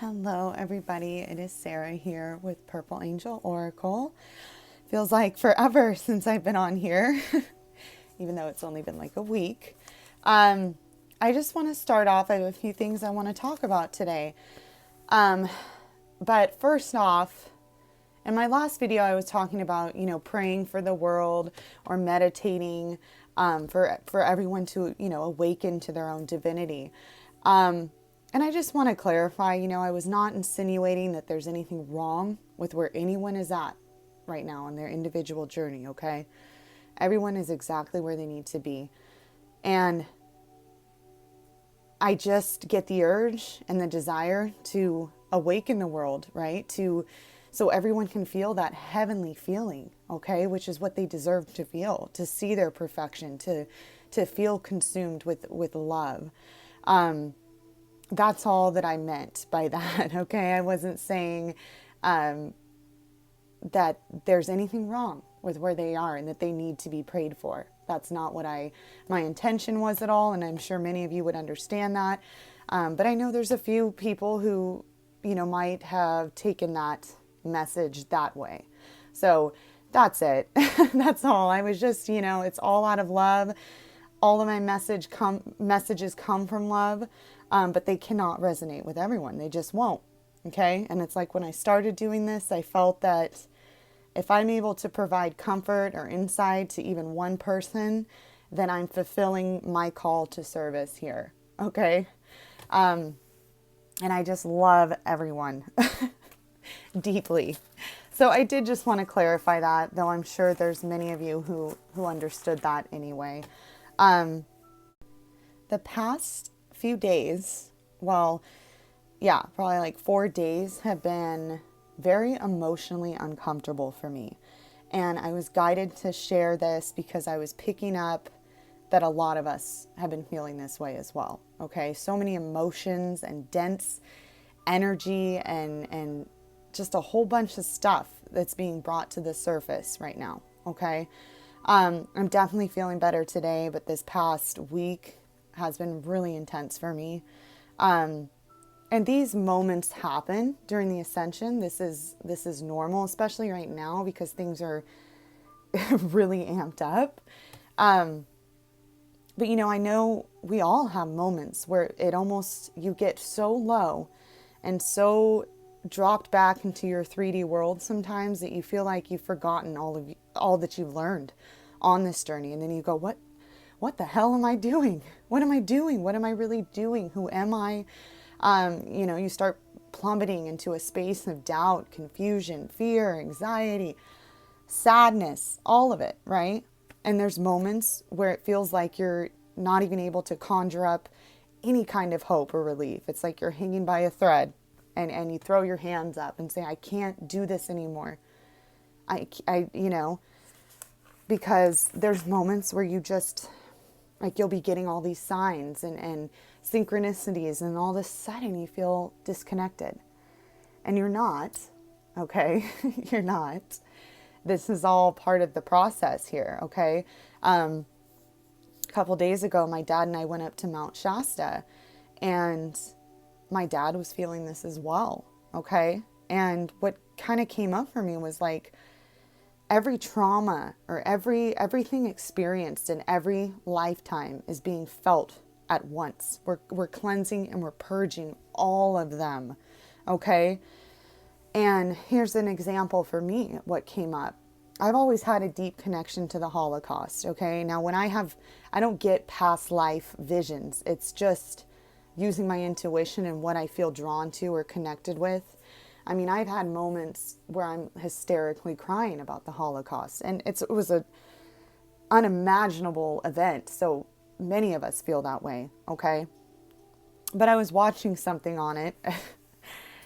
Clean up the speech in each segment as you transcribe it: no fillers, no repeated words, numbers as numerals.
Hello, everybody. It is Sarah here with Purple Angel Oracle. Feels like forever since I've been on here, even though it's only been like a week. I just want to start off. I have a few things I want to talk about today. But first off, in my last video, I was talking about, praying for the world or meditating for everyone to, awaken to their own divinity. And I just want to clarify, I was not insinuating that there's anything wrong with where anyone is at right now on their individual journey, okay? Everyone is exactly where they need to be. And I just get the urge and the desire to awaken the world, right? So everyone can feel that heavenly feeling, okay? Which is what they deserve to feel, to see their perfection, to feel consumed with love. That's all that I meant by that, okay? I wasn't saying that there's anything wrong with where they are and that they need to be prayed for. That's not what my intention was at all, and I'm sure many of you would understand that. But I know there's a few people who, might have taken that message that way. So that's it. That's all. I was just, it's all out of love. All of my messages come from love. But they cannot resonate with everyone. They just won't. Okay. And it's like when I started doing this, I felt that if I'm able to provide comfort or insight to even one person, then I'm fulfilling my call to service here. Okay. And I just love everyone deeply. So I did just want to clarify that, though I'm sure there's many of you who understood that anyway. The past few days, probably like 4 days have been very emotionally uncomfortable for me. And I was guided to share this because I was picking up that a lot of us have been feeling this way as well. Okay. So many emotions and dense energy and just a whole bunch of stuff that's being brought to the surface right now. Okay. I'm definitely feeling better today, but this past week has been really intense for me. And these moments happen during the Ascension. This is normal, especially right now because things are really amped up. But I know we all have moments where you get so low and so dropped back into your 3D world sometimes that you feel like you've forgotten all that you've learned on this journey. And then you go, what the hell am I doing? What am I doing? What am I really doing? Who am I? You start plummeting into a space of doubt, confusion, fear, anxiety, sadness, all of it, right? And there's moments where it feels like you're not even able to conjure up any kind of hope or relief. It's like you're hanging by a thread and you throw your hands up and say, I can't do this anymore. Because there's moments where you just, like, you'll be getting all these signs and synchronicities, and all of a sudden you feel disconnected. And you're not, okay? You're not. This is all part of the process here, okay? A couple days ago, my dad and I went up to Mount Shasta, and my dad was feeling this as well, okay? And what kind of came up for me was like, every trauma or everything experienced in every lifetime is being felt at once. We're cleansing and we're purging all of them, okay? And here's an example for me, what came up. I've always had a deep connection to the Holocaust, okay? Now, I don't get past life visions. It's just using my intuition and what I feel drawn to or connected with. I mean, I've had moments where I'm hysterically crying about the Holocaust, and it was an unimaginable event. So many of us feel that way, okay? But I was watching something on it,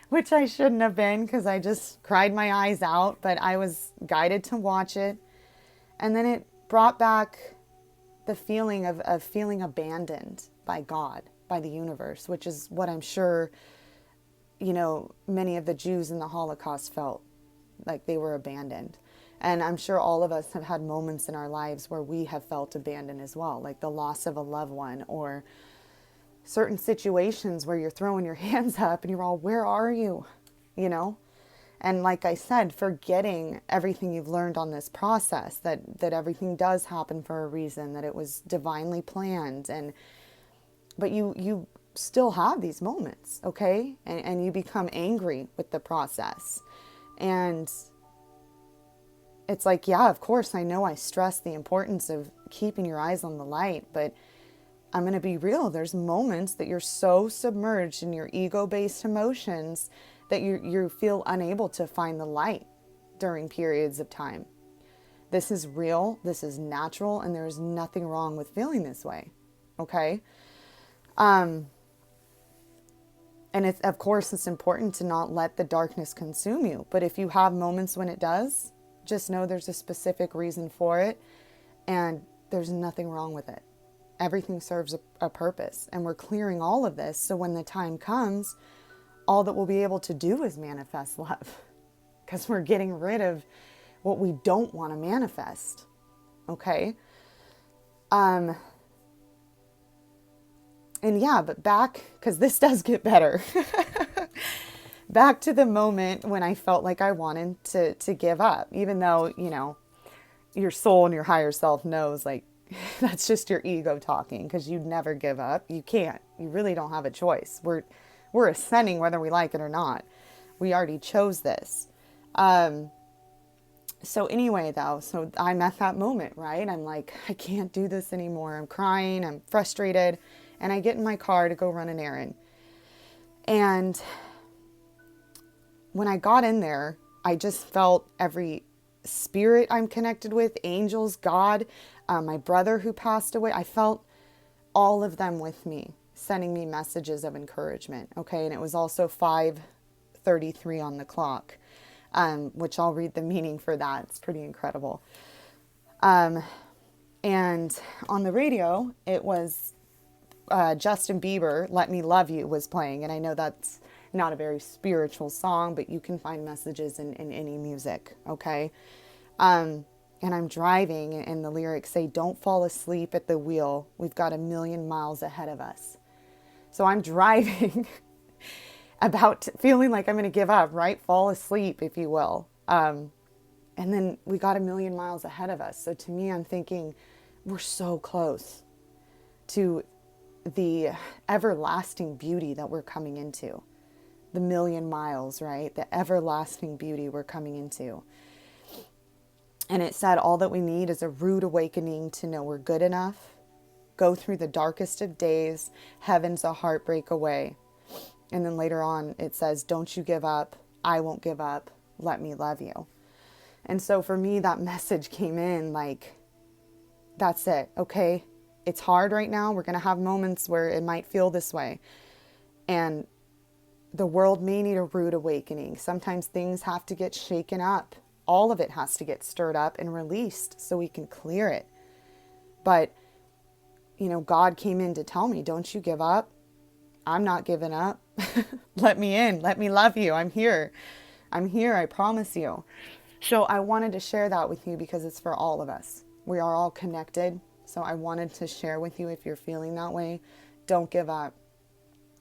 which I shouldn't have been because I just cried my eyes out, but I was guided to watch it. And then it brought back the feeling of feeling abandoned by God, by the universe, which is what I'm sure many of the Jews in the Holocaust felt like they were abandoned. And I'm sure all of us have had moments in our lives where we have felt abandoned as well, like the loss of a loved one or certain situations where you're throwing your hands up and you're all, where are you? You know? And like I said, forgetting everything you've learned on this process, that everything does happen for a reason, that it was divinely planned. But you still have these moments, okay? And you become angry with the process. And it's like, yeah, of course, I know I stress the importance of keeping your eyes on the light, but I'm going to be real. There's moments that you're so submerged in your ego-based emotions that you feel unable to find the light during periods of time. This is real, this is natural, and there is nothing wrong with feeling this way, okay? And it's, of course, it's important to not let the darkness consume you. But if you have moments when it does, just know there's a specific reason for it, and there's nothing wrong with it. Everything serves a purpose, and we're clearing all of this, so when the time comes, all that we'll be able to do is manifest love, because we're getting rid of what we don't want to manifest, okay? And yeah, but back, because this does get better, back to the moment when I felt like I wanted to give up, even though, you know, your soul and your higher self knows, like, that's just your ego talking, because you'd never give up. You can't. You really don't have a choice. We're ascending whether we like it or not. We already chose this. So anyway, though, so I'm at that moment, right? I'm like, I can't do this anymore. I'm crying. I'm frustrated. And I get in my car to go run an errand. And when I got in there, I just felt every spirit I'm connected with, angels, God, my brother who passed away. I felt all of them with me, sending me messages of encouragement. Okay. And it was also 5:33 on the clock, which I'll read the meaning for that. It's pretty incredible. And on the radio, it was Justin Bieber, Let Me Love You, was playing. And I know that's not a very spiritual song, but you can find messages in any music. Okay. And I'm driving, and the lyrics say, don't fall asleep at the wheel. We've got 1,000,000 miles ahead of us. So I'm driving feeling like I'm going to give up, right? Fall asleep, if you will. And then we got 1,000,000 miles ahead of us. So to me, I'm thinking we're so close to the everlasting beauty that we're coming into. The 1,000,000 miles, right? The everlasting beauty we're coming into. And it said all that we need is a rude awakening to know we're good enough. Go through the darkest of days. Heaven's a heartbreak away. And then later on it says, don't you give up. I won't give up. Let me love you. And so for me, that message came in like, that's it. Okay. It's hard right now. We're going to have moments where it might feel this way. And the world may need a rude awakening. Sometimes things have to get shaken up. All of it has to get stirred up and released so we can clear it. But, you know, God came in to tell me, don't you give up. I'm not giving up. Let me in. Let me love you. I'm here. I'm here. I promise you. So I wanted to share that with you because it's for all of us. We are all connected. So I wanted to share with you, if you're feeling that way, don't give up.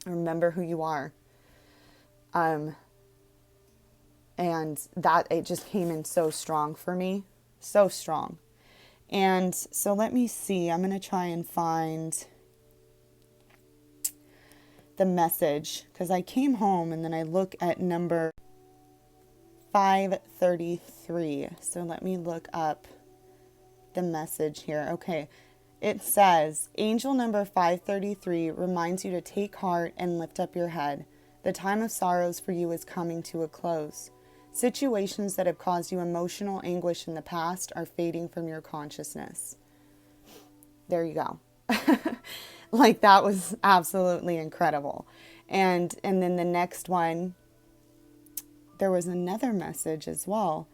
Remember who you are. And that, it just came in so strong for me. So strong. And so let me see. I'm going to try and find the message, because I came home and then I look at number 533. So let me look up the message here. Okay. It says, angel number 533 reminds you to take heart and lift up your head. The time of sorrows for you is coming to a close. Situations that have caused you emotional anguish in the past are fading from your consciousness. There you go. Like, that was absolutely incredible. And then the next one, there was another message as well.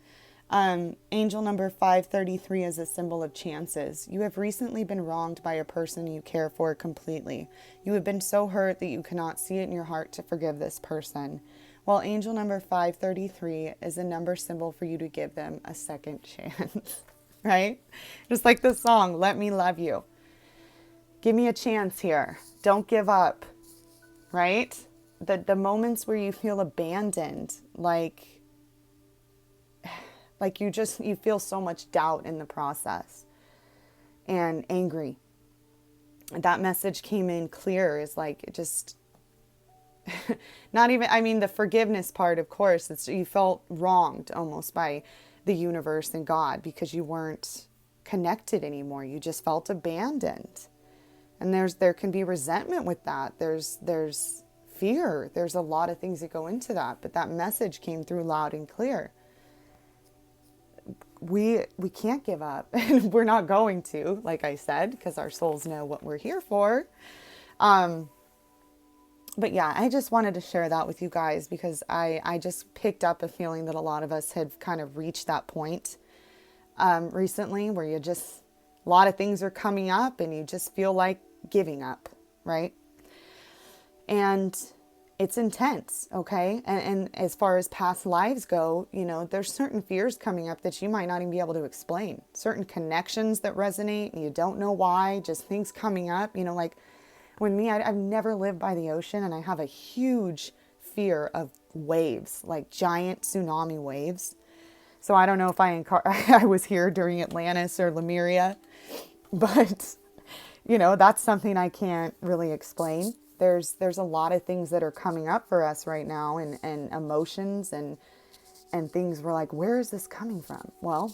Angel number 533 is a symbol of chances. You have recently been wronged by a person you care for completely. You have been so hurt that you cannot see it in your heart to forgive this person. While angel number 533 is a number symbol for you to give them a second chance, right? Just like the song, Let Me Love You. Give me a chance here. Don't give up, right? The moments where you feel abandoned, like you feel so much doubt in the process and angry. That message came in clear. Is like, it just, not even, I mean, the forgiveness part, of course, it's, you felt wronged almost by the universe and God because you weren't connected anymore. You just felt abandoned. And there can be resentment with that. There's fear. There's a lot of things that go into that. But that message came through loud and clear. We can't give up, and we're not going to, like I said, because our souls know what we're here for. But yeah, I just wanted to share that with you guys because I just picked up a feeling that a lot of us had kind of reached that point recently where a lot of things are coming up and you just feel like giving up, right? And it's intense, okay? And as far as past lives go, there's certain fears coming up that you might not even be able to explain. Certain connections that resonate and you don't know why, just things coming up, like when me, I've never lived by the ocean and I have a huge fear of waves, like giant tsunami waves. So I don't know if I was here during Atlantis or Lemuria, but that's something I can't really explain. There's a lot of things that are coming up for us right now and emotions and things we're like, where is this coming from? Well,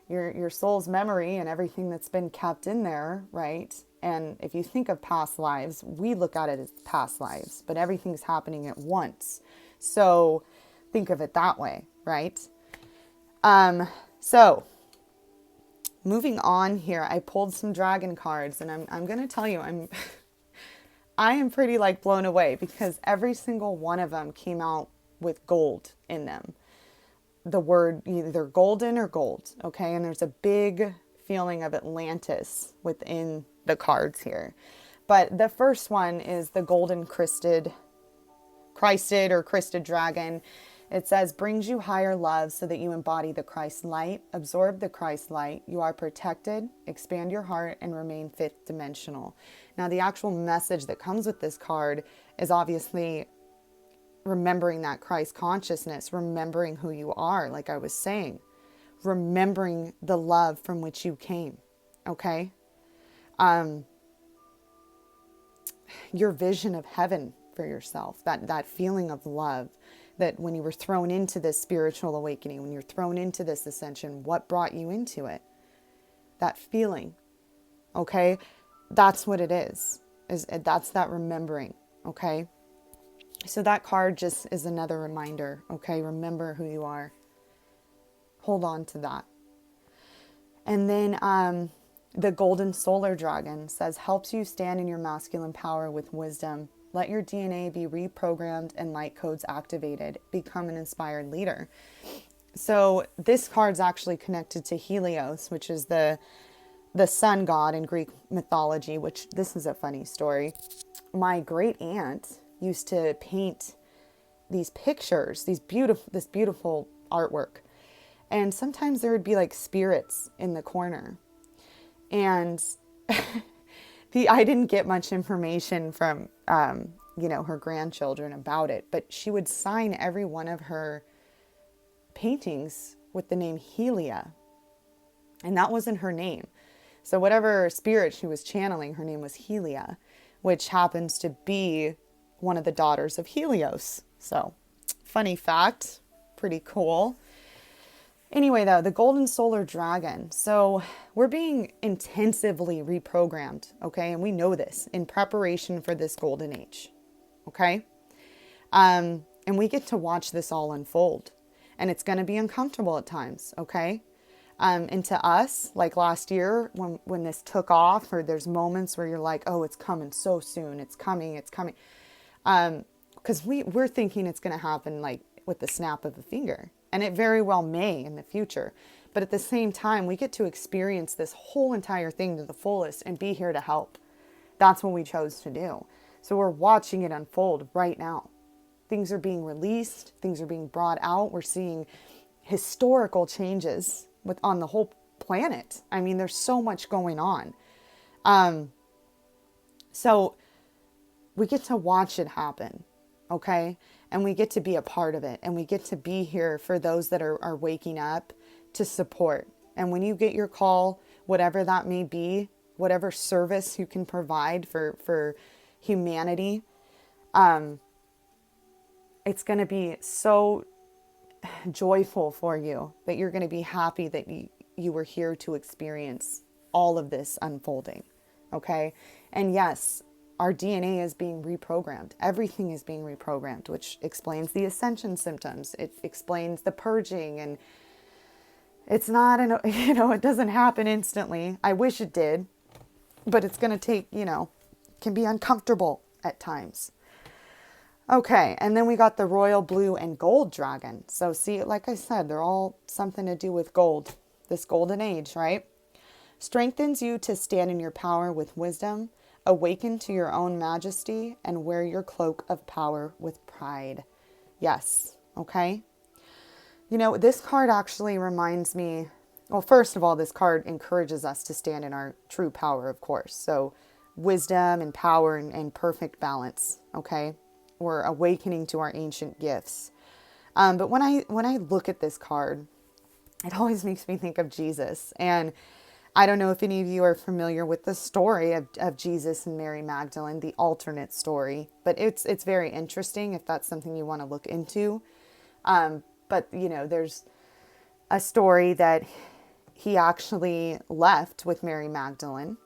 your soul's memory and everything that's been kept in there, right? And if you think of past lives, we look at it as past lives, but everything's happening at once. So think of it that way, right? So moving on here, I pulled some dragon cards and I'm going to tell you, I am pretty like blown away because every single one of them came out with gold in them. The word either golden or gold. Okay. And there's a big feeling of Atlantis within the cards here. But the first one is the golden crested dragon. It says, brings you higher love so that you embody the Christ light, absorb the Christ light. You are protected, expand your heart, and remain fifth dimensional. Now, the actual message that comes with this card is obviously remembering that Christ consciousness, remembering who you are, like I was saying, remembering the love from which you came, okay? Your vision of heaven for yourself, that feeling of love, that when you were thrown into this spiritual awakening, when you're thrown into this ascension, what brought you into it? That feeling, okay? That's what it is that's that remembering, okay? So that card just is another reminder, okay? Remember who you are. Hold on to that. And then the golden solar dragon says, helps you stand in your masculine power with wisdom. Let your DNA be reprogrammed and light codes activated. Become an inspired leader. So this card's actually connected to Helios, which is the sun god in Greek mythology, which this is a funny story. My great aunt used to paint these pictures, this beautiful artwork. And sometimes there would be like spirits in the corner. And I didn't get much information from, her grandchildren about it, but she would sign every one of her paintings with the name Helia. And that wasn't her name. So whatever spirit she was channeling, her name was Helia, which happens to be one of the daughters of Helios. So funny fact, pretty cool. Anyway, though, the golden solar dragon. So we're being intensively reprogrammed, okay? And we know this in preparation for this golden age, okay? And we get to watch this all unfold. And it's going to be uncomfortable at times, okay? And to us, like last year, when this took off, or there's moments where you're like, oh, it's coming so soon. It's coming. Because we're thinking it's going to happen like with the snap of a finger. And it very well may in the future. But at the same time, we get to experience this whole entire thing to the fullest and be here to help. That's what we chose to do. So we're watching it unfold right now. Things are being released. Things are being brought out. We're seeing historical changes on the whole planet. I mean, there's so much going on. So we get to watch it happen, okay? And we get to be a part of it. And we get to be here for those that are waking up to support. And when you get your call, whatever that may be, whatever service you can provide for humanity, it's going to be so joyful for you that you're going to be happy that you were here to experience all of this unfolding. Okay. And yes, our DNA is being reprogrammed. Everything is being reprogrammed, which explains the ascension symptoms. It explains the purging, and it's not, it doesn't happen instantly. I wish it did, but it's going to take, can be uncomfortable at times. Okay, and then we got the royal blue and gold dragon. So see, like I said, they're all something to do with gold, this golden age, right? Strengthens you to stand in your power with wisdom, awaken to your own majesty, and wear your cloak of power with pride. Yes, okay? This card actually reminds me, well, first of all, this card encourages us to stand in our true power, of course. So wisdom and power and perfect balance, okay? We're awakening to our ancient gifts. But when I look at this card, it always makes me think of Jesus. And I don't know if any of you are familiar with the story of Jesus and Mary Magdalene, the alternate story, but it's very interesting if that's something you want to look into. But there's a story that he actually left with Mary Magdalene,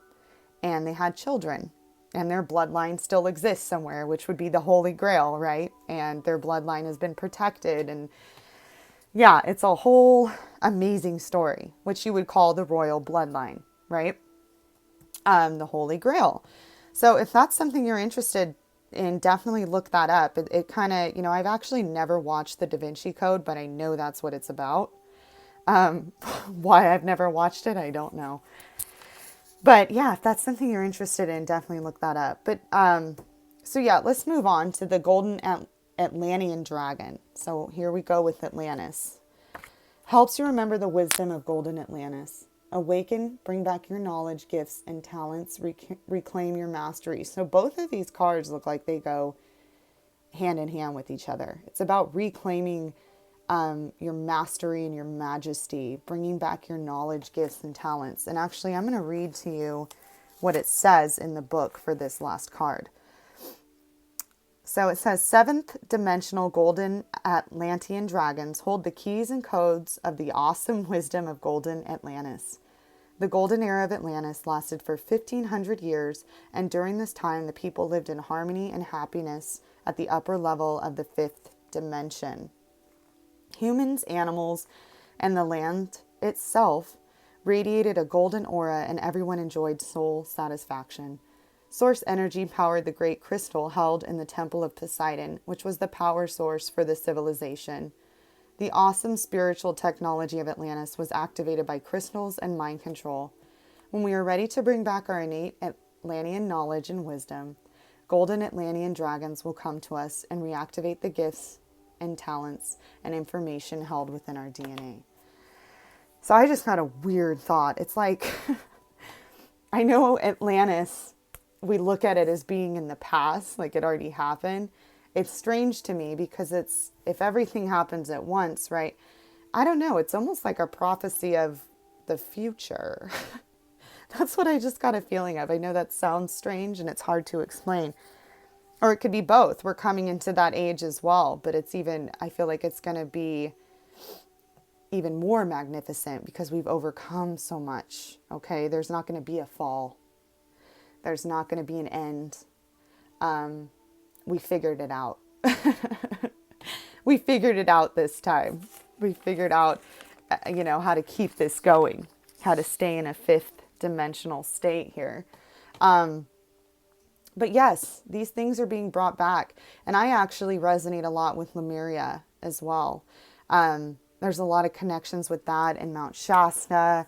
and they had children. And their bloodline still exists somewhere, which would be the Holy Grail, right? And their bloodline has been protected. And yeah, it's a whole amazing story, which you would call the royal bloodline, right? The Holy Grail. So if that's something you're interested in, definitely look that up. It kind of, I've actually never watched the Da Vinci Code, but I know that's what it's about. Why I've never watched it, I don't know. But yeah, if that's something you're interested in, definitely look that up. But so yeah, let's move on to the golden Atlantean dragon. So here we go with Atlantis. Helps you remember the wisdom of golden Atlantis. Awaken, bring back your knowledge, gifts, and talents. Reclaim your mastery. So both of these cards look like they go hand in hand with each other. It's about reclaiming your mastery and your majesty, bringing back your knowledge, gifts, and talents. And actually, I'm going to read to you what it says in the book for this last card. So it says, 7th dimensional golden Atlantean dragons hold the keys and codes of the awesome wisdom of golden Atlantis. The golden era of Atlantis lasted for 1,500 years, and during this time, the people lived in harmony and happiness at the upper level of the 5th dimension. Humans, animals, and the land itself radiated a golden aura, and everyone enjoyed soul satisfaction. Source energy powered the great crystal held in the Temple of Poseidon, which was the power source for the civilization. The awesome spiritual technology of Atlantis was activated by crystals and mind control. When we are ready to bring back our innate Atlantean knowledge and wisdom, golden Atlantean dragons will come to us and reactivate the gifts and talents and information held within our DNA. So I just got a weird thought. It's like, I know Atlantis, we look at it as being in the past, like it already happened. It's strange to me because if everything happens at once, right? I don't know. It's almost like a prophecy of the future. That's what I just got a feeling of. I know that sounds strange and it's hard to explain. Or it could be both. We're coming into that age as well, but I feel like it's going to be even more magnificent because we've overcome so much. Okay. There's not going to be a fall. There's not going to be an end. We figured it out. We figured it out this time. We figured out, how to keep this going, how to stay in a 5th dimensional state here. But yes, these things are being brought back. And I actually resonate a lot with Lemuria as well. There's a lot of connections with that and Mount Shasta.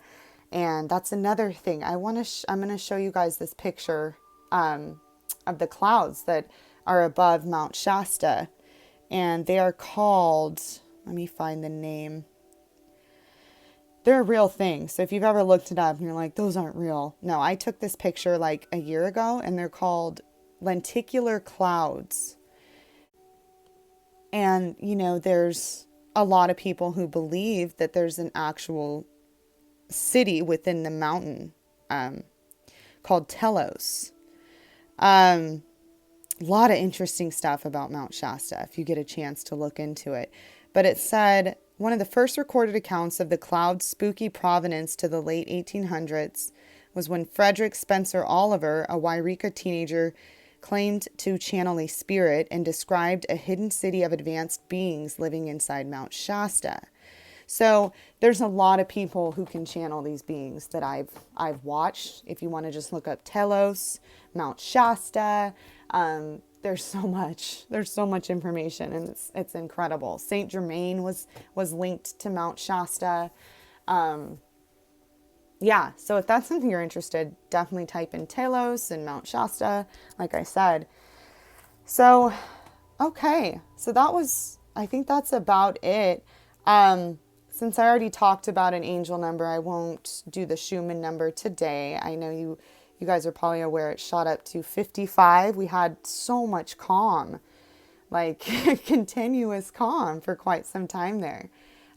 And that's another thing. I'm going to show you guys this picture of the clouds that are above Mount Shasta. And they are called, let me find the name. they're a real thing. So if you've ever looked it up and you're like, those aren't real. No, I took this picture like a year ago, and they're called lenticular clouds. And, you know, there's a lot of people who believe that there's an actual city within the mountain called Telos. A lot of interesting stuff about Mount Shasta if you get a chance to look into it. But it said one of the first recorded accounts of the cloud's spooky provenance to the late 1800s was when Frederick Spencer Oliver, a Wairika teenager, claimed to channel a spirit and described a hidden city of advanced beings living inside Mount Shasta. So there's a lot of people who can channel these beings that I've watched. If you want to just look up Telos, Mount Shasta, there's so much information, and it's incredible. Saint Germain was linked to Mount Shasta. Yeah, so if that's something you're interested, definitely type in Telos and Mount Shasta, like I said. So, okay, so I think that's about it. Since I already talked about an angel number, I won't do the Schumann number today. I know you guys are probably aware it shot up to 55. We had so much calm, like continuous calm for quite some time there.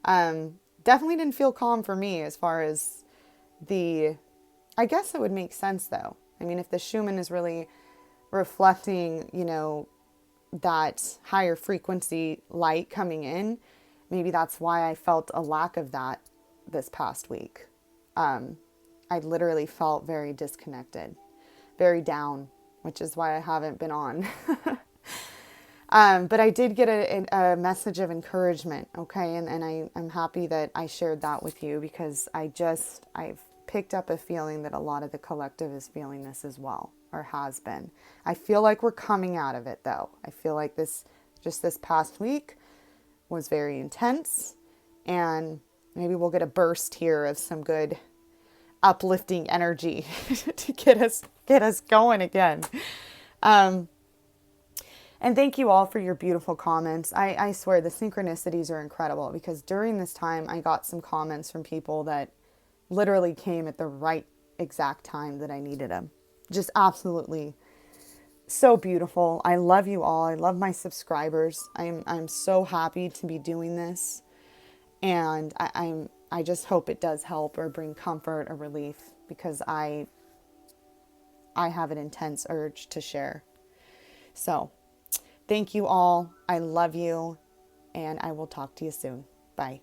Definitely didn't feel calm for me as far as I guess it would make sense though. I mean, if the Schumann is really reflecting, you know, that higher frequency light coming in, maybe that's why I felt a lack of that this past week. I literally felt very disconnected, very down, which is why I haven't been on. But I did get a message of encouragement, okay? And I'm happy that I shared that with you, because I've picked up a feeling that a lot of the collective is feeling this as well, or has been. I feel like we're coming out of it though. I feel like this past week was very intense, and maybe we'll get a burst here of some good uplifting energy to get us going again. And thank you all for your beautiful comments. I swear the synchronicities are incredible, because during this time I got some comments from people that literally came at the right exact time that I needed them. Just absolutely so beautiful. I love you all. I love my subscribers. I'm so happy to be doing this, and I just hope it does help or bring comfort or relief, because I have an intense urge to share. So, thank you all. I love you, and I will talk to you soon. Bye.